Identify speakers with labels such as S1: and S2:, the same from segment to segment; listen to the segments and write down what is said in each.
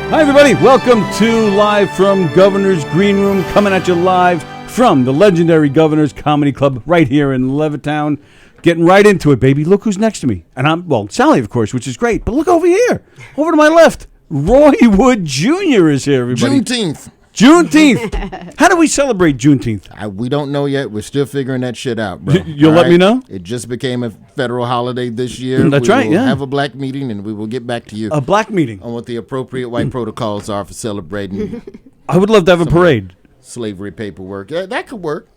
S1: Hi, everybody. Welcome to Live from Governor's Green Room, coming at you live from the legendary Governor's Comedy Club right here in Levittown. Getting right into it, baby. Look who's next to me. And Sallie, of course, which is great. But look over here. Over to my left. Roy Wood Jr. is here, everybody. Juneteenth. How do we celebrate Juneteenth?
S2: We don't know yet. We're still figuring that shit out, bro.
S1: You'll let me know?
S2: It just became a federal holiday this year.
S1: That's right, yeah.
S2: We'll have a black meeting, and we will get back to you.
S1: A black meeting?
S2: On what the appropriate white protocols are for celebrating.
S1: I would love to have a parade.
S2: Slavery paperwork. That could work.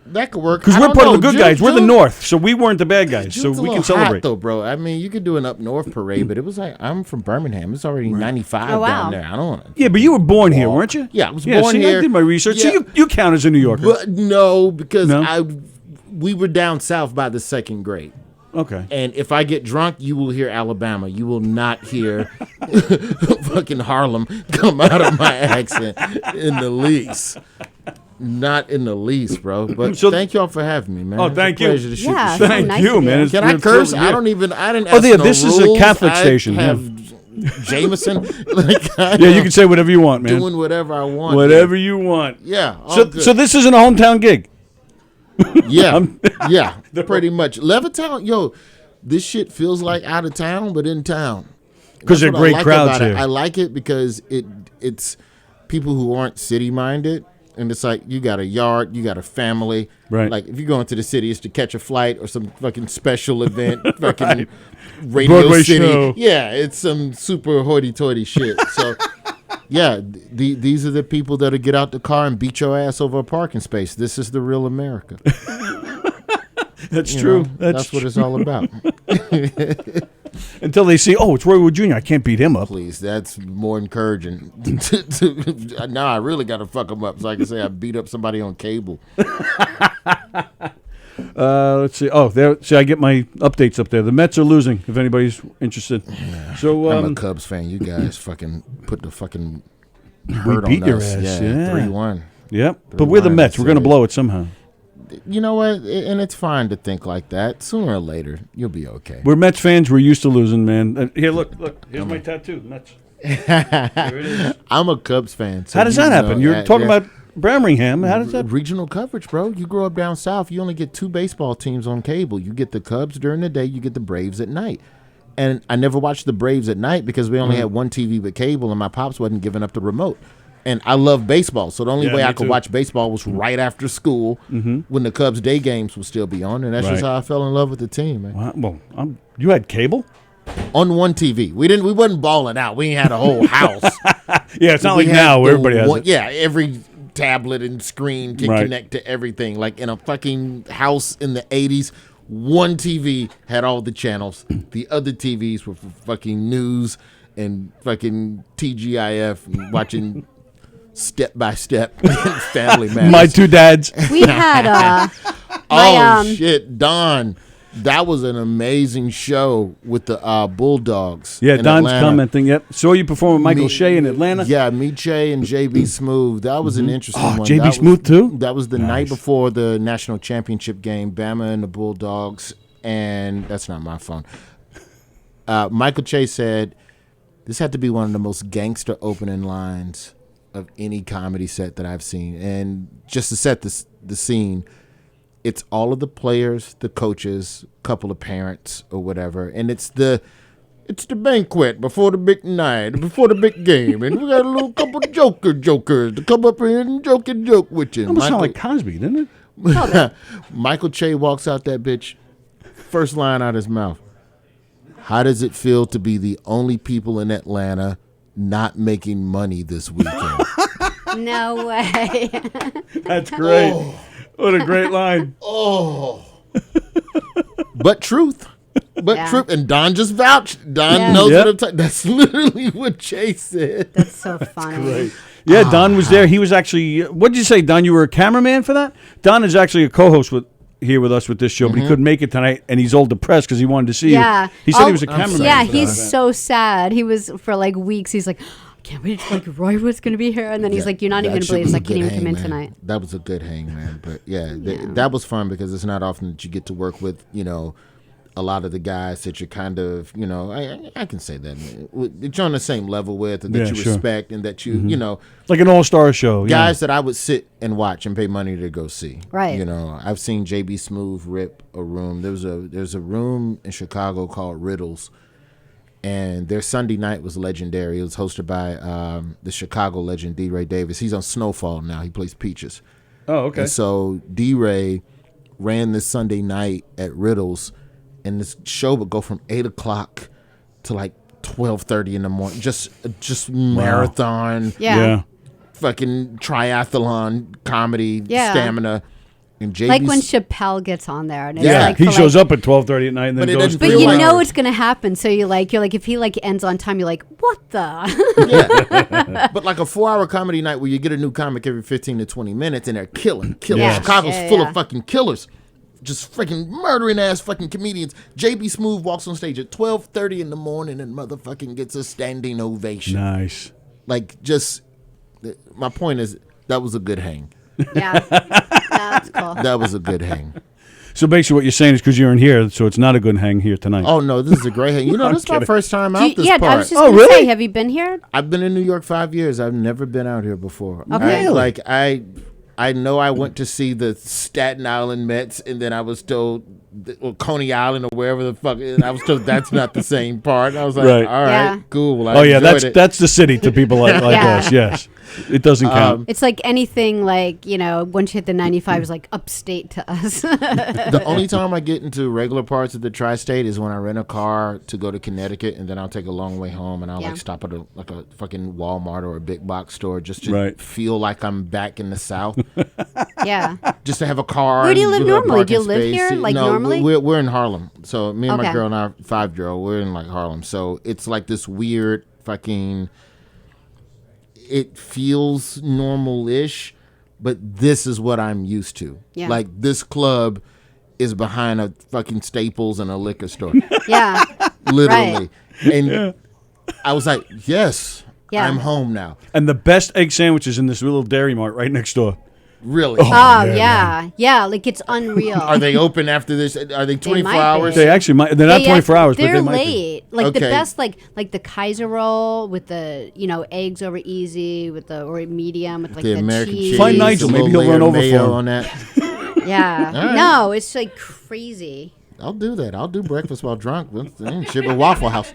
S2: Because
S1: we're part of the good guys. We're the North, so we weren't the bad guys. So we can celebrate.
S2: Hot, though, bro. I mean, you could do an up north parade, but it was like, I'm from Birmingham. It's already 95 down there. I don't want to.
S1: Yeah, but you were born here, weren't you?
S2: Yeah, I was born here.
S1: I did my research.
S2: Yeah.
S1: So you count as a New Yorker.
S2: But no, because we were down south by the second grade.
S1: Okay.
S2: And if I get drunk, you will hear Alabama. You will not hear fucking Harlem come out of my accent in the least. Not in the least, bro. But thank y'all for having me, man.
S1: Oh, thank you.
S2: To shoot the
S1: so thank you, man.
S2: Can I curse? I didn't ask
S1: this is a Catholic station.
S2: I have Jameson.
S1: You can say whatever you want, man.
S2: Doing whatever I want.
S1: Whatever you want.
S2: Yeah.
S1: So this isn't a hometown gig.
S2: Yeah, pretty much. Levittown, this shit feels like out of town, but in town.
S1: Because they're great crowds here.
S2: I like it because it's people who aren't city-minded. And it's like, you got a yard, you got a family.
S1: Right.
S2: Like, if you go into the city, it's to catch a flight or some fucking special event, fucking Radio
S1: Broadway
S2: City.
S1: Show.
S2: Yeah, it's some super hoity-toity shit. So, yeah, these are the people that'll get out the car and beat your ass over a parking space. This is the real America.
S1: That's true.
S2: That's what it's all about.
S1: Until they see, it's Roy Wood Jr. I can't beat him up.
S2: Please, that's more encouraging. Now I really got to fuck him up. So I can say I beat up somebody on cable.
S1: Let's see. See, I get my updates up there. The Mets are losing, if anybody's interested.
S2: Yeah.
S1: So
S2: I'm a Cubs fan. You guys fucking put the fucking hurt
S1: beat
S2: on
S1: your
S2: us.
S1: ass.
S2: Yeah, 3-1.
S1: Yep. But we're the Mets. We're going to blow it somehow.
S2: You know what? And it's fine to think like that. Sooner or later, you'll be okay.
S1: We're Mets fans. We're used to losing, man. Here, look. Here's my tattoo. Mets. There it is.
S2: I'm a Cubs fan. So
S1: how does that happen? You're talking about Birmingham. How does that?
S2: Regional coverage, bro. You grow up down south. You only get 2 baseball teams on cable. You get the Cubs during the day. You get the Braves at night. And I never watched the Braves at night because we only had one TV with cable, and my pops wasn't giving up the remote. And I love baseball, so the only way I could watch baseball was right after school when the Cubs day games would still be on, and that's just how I fell in love with the team, man.
S1: Well, you had cable?
S2: On one TV. We wasn't balling out. We ain't had a whole house.
S1: Yeah, it's not like now where everybody has it.
S2: Yeah, every tablet and screen can connect to everything. Like in a fucking house in the 80s, one TV had all the channels. The other TVs were for fucking news and fucking TGIF and watching Step by Step Family Matters.
S1: My 2 dads.
S3: We had
S2: shit, Don. That was an amazing show with the Bulldogs.
S1: Yeah, Don's
S2: Atlanta.
S1: commenting. Yep. Saw you perform with Michael Shea in Atlanta.
S2: Yeah, Shea and JB Smooth. That was an interesting one.
S1: JB Smooth too?
S2: That was the night before the national championship game, Bama and the Bulldogs. And that's not my phone. Michael Shea said, this had to be one of the most gangster opening lines of any comedy set that I've seen. And just to set the scene, it's all of the players, the coaches, couple of parents or whatever, and it's the banquet before the big night, before the big game, and we got a little couple jokers to come up here and joke with you.
S1: Almost sound like Cosby, didn't
S2: it? Michael Che walks out that bitch, first line out his mouth. How does it feel to be the only people in Atlanta not making money this weekend?
S3: No way.
S1: That's great. What a great line.
S2: But truth. Truth. And Don just vouched. Don knows what I'm talking. That's literally what Chase said.
S3: That's so funny.
S1: That's great. Yeah, Don was there. He was actually, what did you say, Don? You were a cameraman for that? Don is actually a co-host here with us with this show, but he couldn't make it tonight, and he's all depressed because he wanted to see you. He said he was a cameraman.
S3: Yeah, he's so sad. He was for like weeks. He's like, can't wait, like Roy was going to be here. And then he's like, you're not even going to believe it. Like, can't even come in tonight.
S2: That was a good hang, man. But yeah, that was fun because it's not often that you get to work with, a lot of the guys that you're kind of, I can say that, that you're on the same level with, and that you respect, and that you,
S1: like an all-star show.
S2: Guys that I would sit and watch and pay money to go see.
S3: Right.
S2: I've seen JB Smoove rip a room. There's a room in Chicago called Riddles, and their Sunday night was legendary. It was hosted by the Chicago legend D-Ray Davis. He's on Snowfall now. He plays Peaches.
S1: Oh, okay.
S2: And so D-Ray ran this Sunday night at Riddles, and this show would go from 8 o'clock to like 12:30 in the morning. Just marathon.
S3: Yeah.
S2: Fucking triathlon comedy stamina. And JB's,
S3: like when Chappelle gets on there, and it's like
S1: he shows up at 12:30 at night and then goes.
S3: But you know it's gonna happen, so you're like, if he like ends on time, you're like, what the?
S2: Yeah. But like a 4-hour comedy night where you get a new comic every 15 to 20 minutes, and they're killing.
S3: Yeah.
S2: Chicago's full of fucking killers. Just freaking murdering ass fucking comedians. JB Smoove walks on stage at 12:30 in the morning and motherfucking gets a standing ovation.
S1: Nice.
S2: Like, just, my point is, that was a good hang.
S3: Yeah, that's cool.
S2: That was a good hang.
S1: So basically, what you're saying is because you're in here, so it's not a good hang here tonight.
S2: Oh no, this is a great hang. This is my first time out this
S3: I
S2: part.
S3: was just gonna
S1: really?
S3: say, have you been here?
S2: I've been in New York 5 years. I've never been out here before.
S3: Okay.
S2: I know I went to see the Staten Island Mets, and then I was told, Coney Island or wherever the fuck, and I was told that's not the same part. I was like,
S1: Right.
S2: all right,
S3: Yeah.
S2: cool. Well,
S1: that's the city to people like us. Yes, it doesn't count.
S3: It's like anything like, once you hit the 95 is like upstate to us.
S2: The only time I get into regular parts of the tri-state is when I rent a car to go to Connecticut, and then I'll take a long way home, and I'll like stop at a fucking Walmart or a big box store just to feel like I'm back in the South.
S3: Yeah.
S2: Just to have a car.
S3: Where do you live
S2: and a
S3: normally? Do you
S2: parking
S3: live
S2: space.
S3: here, like,
S2: no,
S3: normally?
S2: We're in Harlem. So me and my
S3: Okay.
S2: girl and our 5-year-old, we're in like Harlem. So it's like this weird fucking, it feels normal-ish, but this is what I'm used to.
S3: Yeah.
S2: Like, this club is behind a fucking Staples and a liquor store.
S3: Yeah.
S2: Literally. And I was like, yes,
S3: Yeah.
S2: I'm home now.
S1: And the best egg sandwiches in this little Dairy Mart right next door.
S2: Really?
S3: Oh, yeah. Like, it's unreal.
S2: Are they open after this? Are they 24
S3: might
S2: hours?
S3: be.
S1: They actually might. They're not 24 hours, but
S3: they're
S1: they might
S3: late. Like the
S2: Okay.
S3: best, like the Kaiser roll with the eggs over easy with the or medium with like
S2: The
S3: the
S2: American
S3: cheese.
S2: cheese.
S1: Find Nigel,
S2: a
S1: maybe
S2: little
S1: he'll run
S2: layer of
S1: over
S2: mayo
S1: for him.
S2: on that.
S3: Yeah.
S2: right.
S3: No, it's like crazy.
S2: I'll do that. I'll do breakfast while drunk. Shit at Waffle House.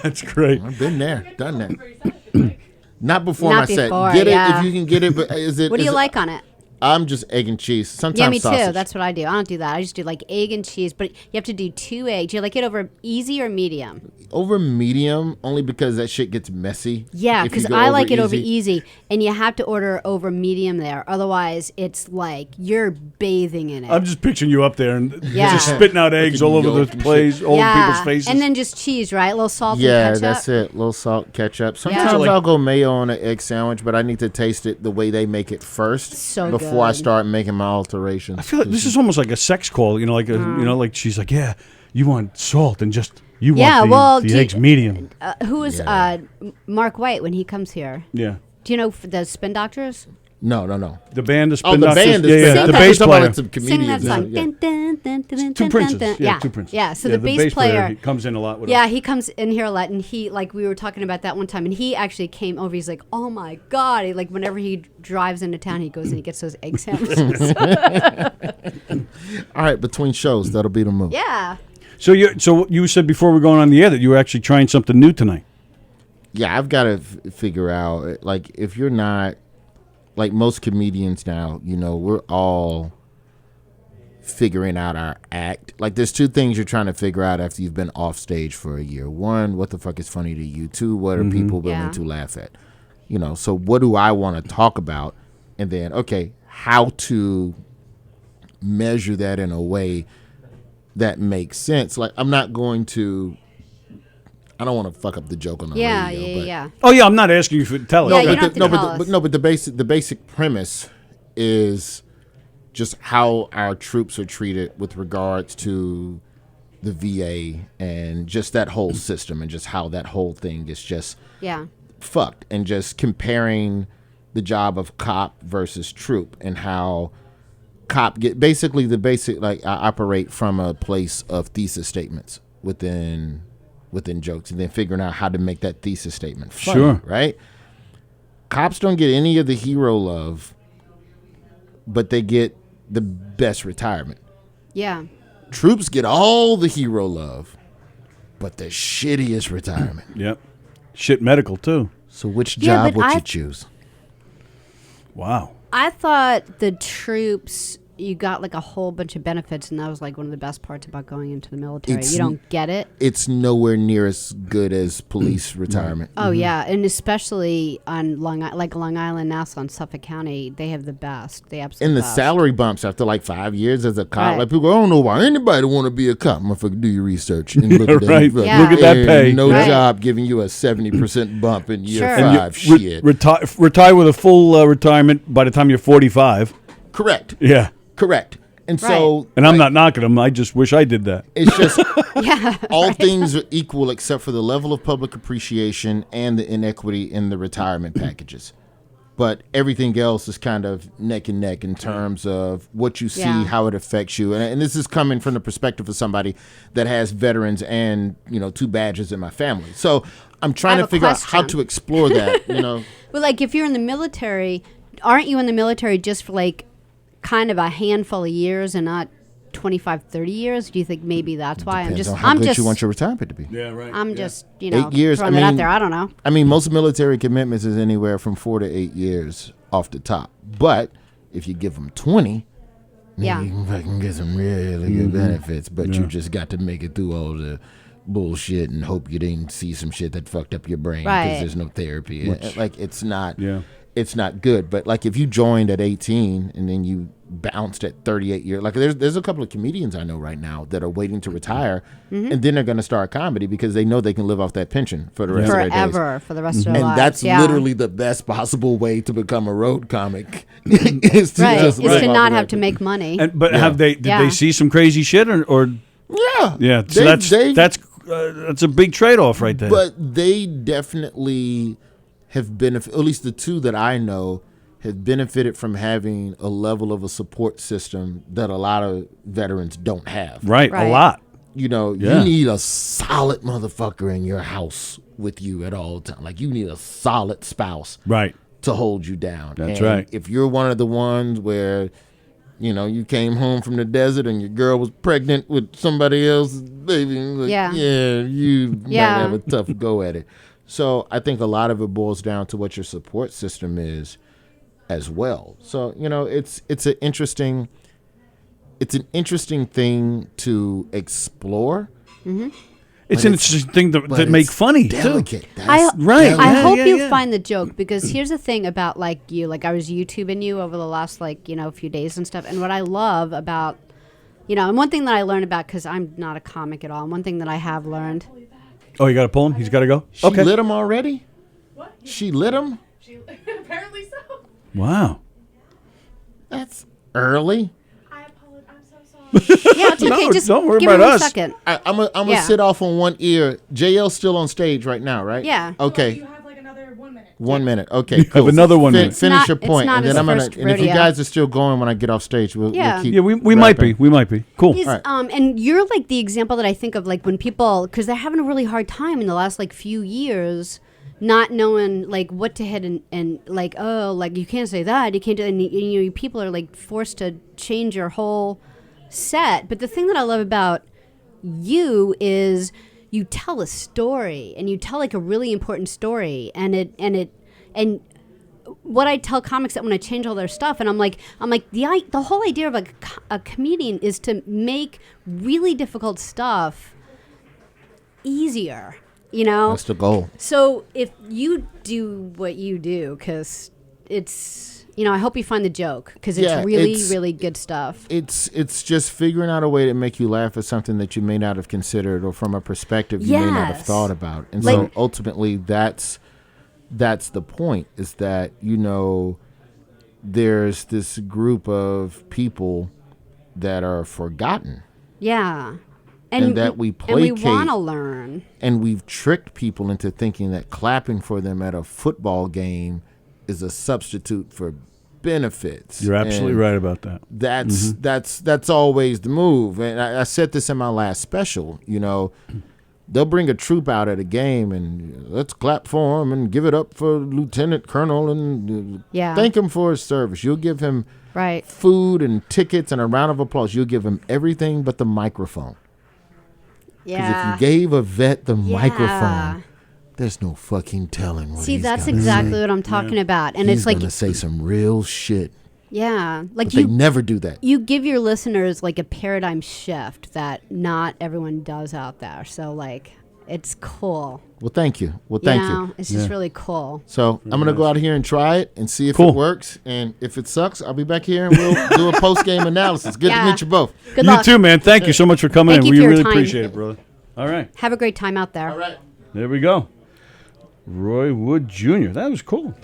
S1: That's great.
S2: I've been there, done that. Not before my set.
S3: before,
S2: Get it
S3: yeah.
S2: if you can get it. But is it?
S3: What do
S2: is
S3: you
S2: it-
S3: like on it?
S2: I'm just egg and cheese. Sometimes
S3: Yeah, me
S2: sausage.
S3: too. That's what I do. I don't do that. I just do like egg and cheese, but you have to do 2 eggs. Do you like it over easy or medium?
S2: over medium only because that shit gets messy.
S3: Yeah,
S2: if you
S3: because
S2: go
S3: I like it over easy, and you have to order over medium there. Otherwise, it's like you're bathing in it.
S1: I'm just picturing you up there and
S3: Yeah.
S1: just spitting out eggs all over
S2: yolk
S1: the
S2: and
S1: place, all over people's faces.
S3: and then just cheese, right? A little salt
S2: Yeah,
S3: and ketchup.
S2: that's it. A little salt, ketchup. Sometimes
S1: Yeah.
S2: I'll go mayo on an egg sandwich, but I need to taste it the way they make it first
S3: So
S2: before I
S3: good.
S2: start making my alterations.
S1: I feel like this is almost like a sex call, like she's like, yeah, you want salt and just you
S3: Yeah,
S1: want
S3: well,
S1: the eggs medium.
S3: Who is
S2: Yeah.
S3: Mark White when he comes here?
S1: Yeah,
S3: Do you know the Spin Doctors?
S2: No.
S1: the band is
S2: Oh, the band is
S1: yeah, the
S2: I thought you
S1: bass
S2: were talking
S1: player.
S2: about some
S3: Sing
S2: comedians.
S3: that song.
S2: Yeah.
S3: Dun, dun, dun, dun,
S1: Two
S3: dun,
S1: princes.
S3: dun, dun.
S1: Yeah, two princes.
S3: Yeah, so
S1: Yeah,
S3: the bass player
S1: he comes in a lot with
S3: Yeah,
S1: us.
S3: he comes in here a lot, and he we were talking about that one time, and he actually came over. He's like, "Oh my god!" He, whenever he drives into town, he goes and he gets those egg sandwiches.
S2: All right, between shows, that'll be the move.
S3: Yeah.
S1: So you said before we're going on the air that you were actually trying something new tonight.
S2: Yeah, I've got to figure out, like, if you're not, like most comedians now, we're all figuring out our act. Like, there's two things you're trying to figure out after you've been off stage for a year. One, what the fuck is funny to you? Two, what are people willing
S3: Yeah.
S2: to laugh at? So what do I want to talk about? And then, okay, how to measure that in a way that makes sense. Like, I'm not going to, I don't want to fuck up the joke on the radio. But
S1: Oh yeah, I'm not asking you to tell
S3: Yeah,
S1: us.
S3: you
S1: that.
S3: don't have to tell us.
S2: but the basic premise is just how our troops are treated with regards to the VA and just that whole system and just how that whole thing is just
S3: Yeah.
S2: fucked, and just comparing the job of cop versus troop and how cop get basically the basic like I operate from a place of thesis statements within jokes and then figuring out how to make that thesis statement funny,
S1: Sure.
S2: right? Cops don't get any of the hero love, but they get the best retirement.
S3: Yeah.
S2: Troops get all the hero love, but the shittiest retirement.
S1: Yep. Shit medical, too.
S2: So which
S3: Yeah,
S2: job
S3: but
S2: would
S3: I-
S2: you choose?
S1: Wow.
S3: I thought the troops, you got like a whole bunch of benefits, and that was like one of the best parts about going into the military.
S2: It's
S3: You don't get it.
S2: It's nowhere near as good as police retirement.
S3: Oh yeah, and especially on Long Island, Nassau, and Suffolk County, they have the best. The absolute
S2: And the
S3: best.
S2: salary bumps after like 5 years as a cop.
S3: Right.
S2: Like people, I don't know why anybody want to be a cop. Motherfucker, do your research and look at that.
S1: Right.
S2: Like,
S3: Yeah. Look
S1: at that
S2: ain't
S1: pay.
S2: No
S3: Right.
S2: job giving you a 70% bump in year
S3: Sure.
S1: And you
S2: 5. Shit.
S1: retire with a full retirement by the time you're 45.
S2: Correct.
S1: Yeah.
S2: Correct. And so,
S1: And I'm
S2: like,
S1: not knocking them. I just wish I did that.
S2: it's just
S3: Yeah.
S2: all things are equal except for the level of public appreciation and the inequity in the retirement packages. But everything else is kind of neck and neck in terms of what you see,
S3: Yeah.
S2: how it affects you. And this is coming from the perspective of somebody that has veterans and, 2 badges in my family. So I'm trying
S3: I
S2: to
S3: have a
S2: figure out how
S3: question.
S2: to explore that,
S3: But like, if you're in the military, aren't you in the military just for like kind of a handful of years and not 25, 30 years? Do you think maybe that's why?
S2: Depends on how good you want your retirement to be.
S1: Yeah, right.
S3: I'm just,
S2: 8 years,
S3: throwing
S2: I
S3: it out
S2: mean-
S3: there. I don't know.
S2: I mean, most military commitments is anywhere from 4 to 8 years off the top. But if you give them 20,
S3: Yeah.
S2: you can fucking get some really good benefits. But you just got to make it through all the bullshit and hope you didn't see some shit that fucked up your brain because
S3: Right.
S2: there's no therapy. It's not.
S1: Yeah.
S2: It's not good. But like if you joined at 18 and then you bounced at 38 years, like there's a couple of comedians I know right now that are waiting to retire, and then they're going to start comedy because they know they can live off that pension for the rest of their days.
S3: Forever, for the rest of their
S2: And
S3: lives.
S2: that's
S3: yeah.
S2: literally the best possible way to become a road comic. is to
S3: right.
S2: just
S3: Is
S2: live
S3: to
S2: off
S3: not
S2: of
S3: have
S2: that
S3: to make money.
S1: But
S2: Yeah.
S1: did
S3: Yeah.
S1: they see some crazy shit or
S2: Yeah.
S1: So
S2: They-
S1: that's a big trade-off right there.
S2: But they definitely have benefited, at least the 2 that I know, have benefited from having a level of a support system that a lot of veterans don't have.
S1: right,
S3: Right.
S1: a lot.
S2: You
S1: Yeah.
S2: need a solid motherfucker in your house with you at all times. Like you need a solid spouse
S1: Right.
S2: to hold you down.
S1: That's
S2: And
S1: right.
S2: If you're one of the ones where, you came home from the desert and your girl was pregnant with somebody else's baby, like,
S3: Yeah.
S2: you
S3: Yeah.
S2: might have a tough go at it. So I think a lot of it boils down to what your support system is as well. So, it's an interesting thing to explore.
S1: It's
S2: But
S1: an
S2: it's-
S1: interesting thing to
S2: but
S1: make
S2: it's
S1: funny too.
S2: delicate.
S3: I,
S2: That's
S1: Right.
S2: delicate.
S3: I
S1: Yeah,
S3: hope
S1: yeah,
S3: you
S1: yeah.
S3: find the joke, because here's the thing about like you, like I was YouTubing you over the last few days and stuff, and what I love about, and one thing that I learned about, because I'm not a comic at all, and one thing that I have learned,
S1: Oh, you got to pull him. He's got to go.
S2: She
S1: Okay.
S2: lit him already?
S4: What?
S2: She lit him?
S4: Apparently so.
S1: Wow.
S2: That's early.
S4: I apologize. I'm so sorry.
S3: yeah, it's okay,
S1: No,
S3: just
S1: don't worry
S3: give me
S1: about
S3: 1
S1: us.
S3: second.
S2: I'm gonna
S3: Yeah.
S2: sit off on one ear. JL's still on stage right now, right?
S3: Yeah.
S2: Okay.
S4: You have like another 1 minute.
S2: 1 minute. Okay. Cool.
S1: another 1 minute.
S2: Finish
S3: not-
S2: your
S3: it's
S2: point,
S3: not
S2: and then
S3: his
S2: I'm gonna.
S3: first
S2: And if you
S3: rodeo.
S2: guys are still going when I get off stage, we'll
S3: Yeah.
S2: keep.
S1: Yeah, we might be.
S2: rapping.
S1: We might be. Cool.
S3: He's,
S2: Right.
S3: and you're like the example that I think of, like when people, because they're having a really hard time in the last like few years, not knowing like what to hit and like, oh, like you can't say that, you can't do, and people are like forced to change your whole set. But the thing that I love about you is you tell a story, and you tell like a really important story, and what I tell comics that when I change all their stuff, and I'm like the whole idea of a comedian is to make really difficult stuff easier,
S2: That's the goal.
S3: So if you do what you do, because it's, I hope you find the joke, because it's
S2: Yeah,
S3: really,
S2: it's-
S3: really good stuff.
S2: It's just figuring out a way to make you laugh at something that you may not have considered, or from a perspective you may not have
S3: Yes.
S2: thought about. And
S3: Like-
S2: so ultimately, that's the point. Is that there's this group of people that are forgotten.
S3: Yeah.
S2: And that we
S3: And we
S2: placate.
S3: want to learn.
S2: And we've tricked people into thinking that clapping for them at a football game is a substitute for benefits.
S1: You're absolutely
S2: And
S1: right about that.
S2: That's always the move. And I said this in my last special. They'll bring a troop out at a game and let's clap for him and give it up for Lieutenant Colonel and thank him for his service. You'll give him food and tickets and a round of applause. You'll give him everything but the microphone. Because if you gave a vet the microphone, there's no fucking telling what he's
S3: that's
S2: gonna
S3: exactly
S2: say.
S3: what I'm talking about. And
S2: He's
S3: it's like
S2: gonna say some real shit.
S3: Yeah. Like
S2: But they never do that.
S3: You give your listeners like a paradigm shift that not everyone does out there. So like it's cool.
S2: Well, thank you. Thank you.
S3: It's just really cool.
S2: So I'm gonna go out here and try it and see if
S1: Cool.
S2: it works. And if it sucks, I'll be back here and we'll do a post game analysis. Good to meet you both.
S3: Good
S1: You
S3: luck.
S1: too, man. Thank you so much for coming
S3: Thank
S1: in.
S3: you
S1: We
S3: for your
S1: really
S3: time.
S1: appreciate it, brother. All right.
S3: Have a great time out there.
S2: All right.
S1: There we go. Roy Wood Jr. That was cool.